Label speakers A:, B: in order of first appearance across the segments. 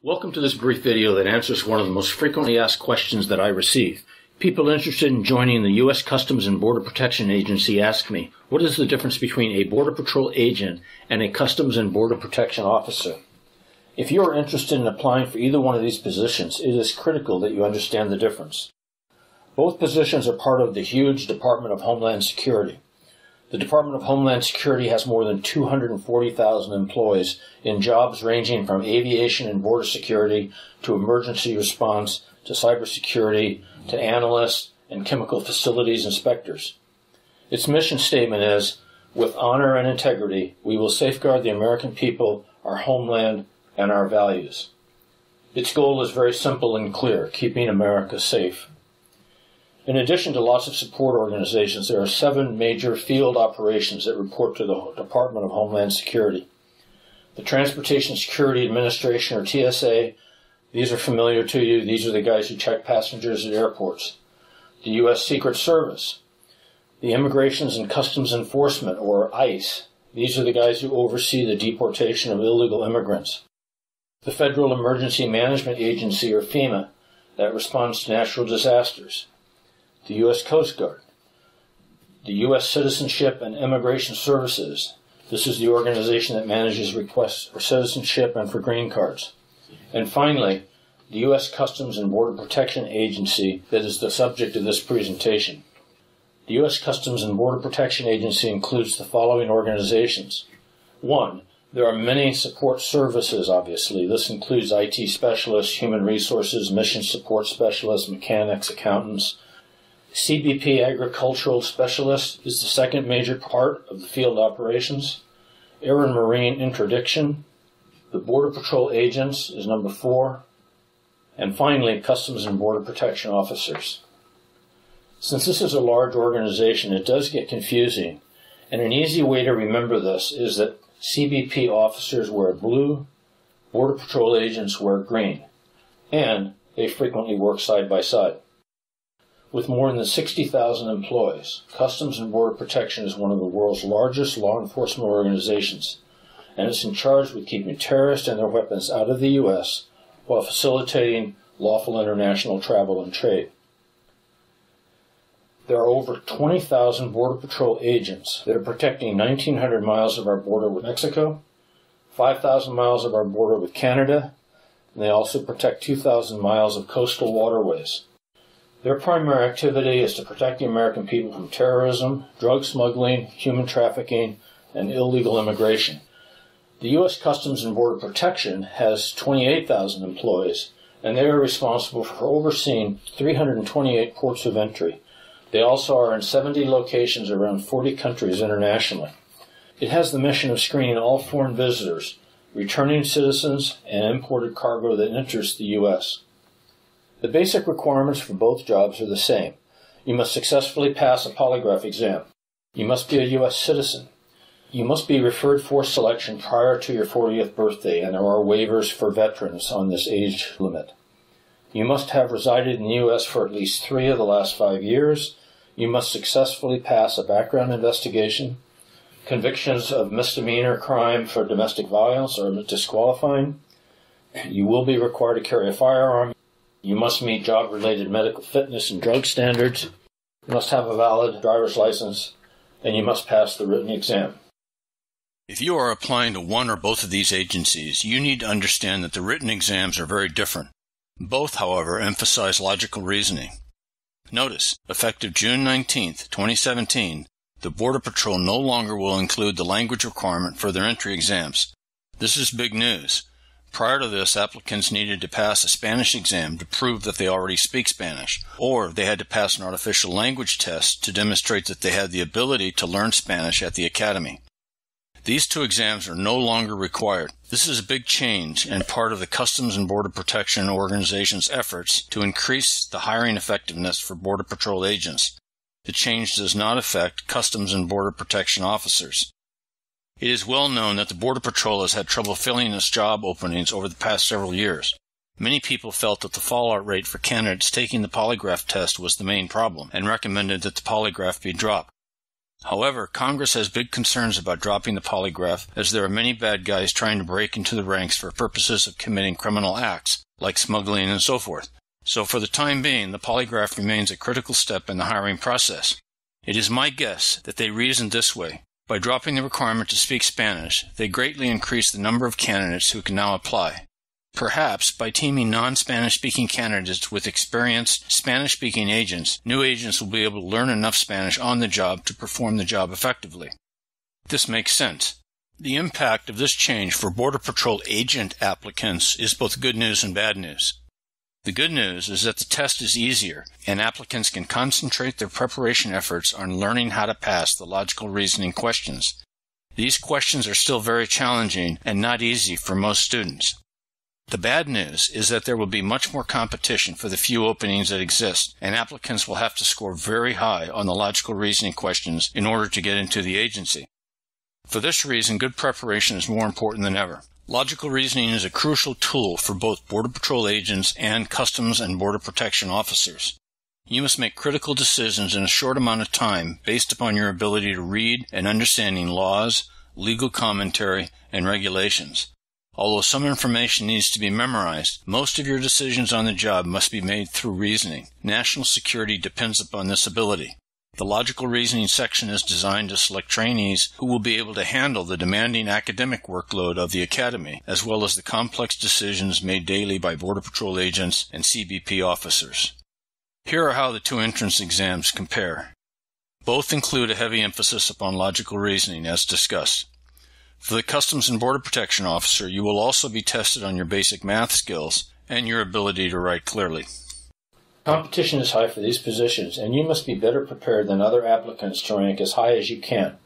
A: Welcome to this brief video that answers one of the most frequently asked questions that I receive. People interested in joining the U.S. Customs and Border Protection Agency ask me, what is the difference between a Border Patrol agent and a Customs and Border Protection officer? If you are interested in applying for either one of these positions, it is critical that you understand the difference. Both positions are part of the huge Department of Homeland Security. The Department of Homeland Security has more than 240,000 employees in jobs ranging from aviation and border security to emergency response to cybersecurity to analysts and chemical facilities inspectors. Its mission statement is, with honor and integrity, we will safeguard the American people, our homeland, and our values. Its goal is very simple and clear, keeping America safe. In addition to lots of support organizations, there are 7 major field operations that report to the Department of Homeland Security. The Transportation Security Administration, or TSA, these are familiar to you. These are the guys who check passengers at airports. The U.S. Secret Service. The Immigrations and Customs Enforcement, or ICE. These are the guys who oversee the deportation of illegal immigrants. The Federal Emergency Management Agency, or FEMA, that responds to natural disasters. The U.S. Coast Guard, the U.S. Citizenship and Immigration Services. This is the organization that manages requests for citizenship and for green cards. And finally, the U.S. Customs and Border Protection Agency that is the subject of this presentation. The U.S. Customs and Border Protection Agency includes the following organizations. 1. There are many support services, obviously. This includes IT specialists, human resources, mission support specialists, mechanics, accountants. CBP Agricultural Specialist is the second major part of the field operations. Air and Marine Interdiction. The Border Patrol Agents is number 4. And finally, Customs and Border Protection Officers. Since this is a large organization, it does get confusing. And an easy way to remember this is that CBP officers wear blue, Border Patrol agents wear green, and they frequently work side by side. With more than 60,000 employees, Customs and Border Protection is one of the world's largest law enforcement organizations, and it's in charge with keeping terrorists and their weapons out of the U.S. while facilitating lawful international travel and trade. There are over 20,000 Border Patrol agents that are protecting 1,900 miles of our border with Mexico, 5,000 miles of our border with Canada, and they also protect 2,000 miles of coastal waterways. Their primary activity is to protect the American people from terrorism, drug smuggling, human trafficking, and illegal immigration. The U.S. Customs and Border Protection has 28,000 employees, and they are responsible for overseeing 328 ports of entry. They also are in 70 locations around 40 countries internationally. It has the mission of screening all foreign visitors, returning citizens, and imported cargo that enters the U.S. The basic requirements for both jobs are the same. You must successfully pass a polygraph exam. You must be a U.S. citizen. You must be referred for selection prior to your 40th birthday, and there are waivers for veterans on this age limit. You must have resided in the U.S. for at least 3 of the last 5 years. You must successfully pass a background investigation. Convictions of misdemeanor crime for domestic violence are disqualifying. You will be required to carry a firearm. You must meet job-related medical fitness and drug standards. You must have a valid driver's license, and you must pass the written exam.
B: If you are applying to one or both of these agencies, you need to understand that the written exams are very different. Both, however, emphasize logical reasoning. Notice, effective June 19, 2017, the Border Patrol no longer will include the language requirement for their entry exams. This is big news. Prior to this, applicants needed to pass a Spanish exam to prove that they already speak Spanish, or they had to pass an artificial language test to demonstrate that they had the ability to learn Spanish at the academy. These 2 exams are no longer required. This is a big change and part of the Customs and Border Protection Organization's efforts to increase the hiring effectiveness for Border Patrol agents. The change does not affect Customs and Border Protection officers. It is well known that the Border Patrol has had trouble filling its job openings over the past several years. Many people felt that the fallout rate for candidates taking the polygraph test was the main problem and recommended that the polygraph be dropped. However, Congress has big concerns about dropping the polygraph, as there are many bad guys trying to break into the ranks for purposes of committing criminal acts, like smuggling and so forth. So for the time being, the polygraph remains a critical step in the hiring process. It is my guess that they reasoned this way. By dropping the requirement to speak Spanish, they greatly increase the number of candidates who can now apply. Perhaps by teaming non-Spanish-speaking candidates with experienced Spanish-speaking agents, new agents will be able to learn enough Spanish on the job to perform the job effectively. This makes sense. The impact of this change for Border Patrol agent applicants is both good news and bad news. The good news is that the test is easier, and applicants can concentrate their preparation efforts on learning how to pass the logical reasoning questions. These questions are still very challenging and not easy for most students. The bad news is that there will be much more competition for the few openings that exist, and applicants will have to score very high on the logical reasoning questions in order to get into the agency. For this reason, good preparation is more important than ever. Logical reasoning is a crucial tool for both Border Patrol agents and Customs and Border Protection officers. You must make critical decisions in a short amount of time based upon your ability to read and understanding laws, legal commentary, and regulations. Although some information needs to be memorized, most of your decisions on the job must be made through reasoning. National security depends upon this ability. The logical reasoning section is designed to select trainees who will be able to handle the demanding academic workload of the academy, as well as the complex decisions made daily by Border Patrol agents and CBP officers. Here are how the two entrance exams compare. Both include a heavy emphasis upon logical reasoning, as discussed. For the Customs and Border Protection officer, you will also be tested on your basic math skills and your ability to write clearly.
A: Competition is high for these positions, and you must be better prepared than other applicants to rank as high as you can.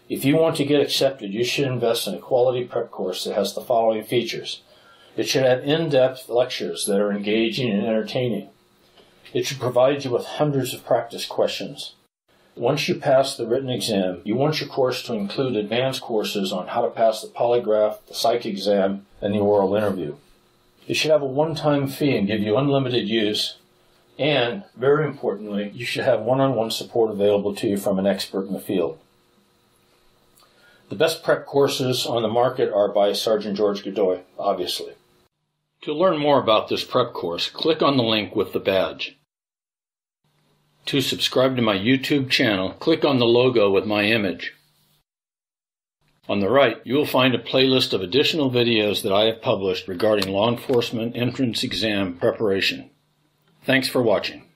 A: If you want to get accepted, you should invest in a quality prep course that has the following features. It should have in-depth lectures that are engaging and entertaining. It should provide you with hundreds of practice questions. Once you pass the written exam, you want your course to include advanced courses on how to pass the polygraph, the psych exam, and the oral interview. It should have a one-time fee and give you unlimited use. And, very importantly, you should have one-on-one support available to you from an expert in the field. The best prep courses on the market are by Sergeant George Godoy, obviously. To learn more about this prep course, click on the link with the badge. To subscribe to my YouTube channel, click on the logo with my image. On the right, you will find a playlist of additional videos that I have published regarding law enforcement entrance exam preparation. Thanks for watching.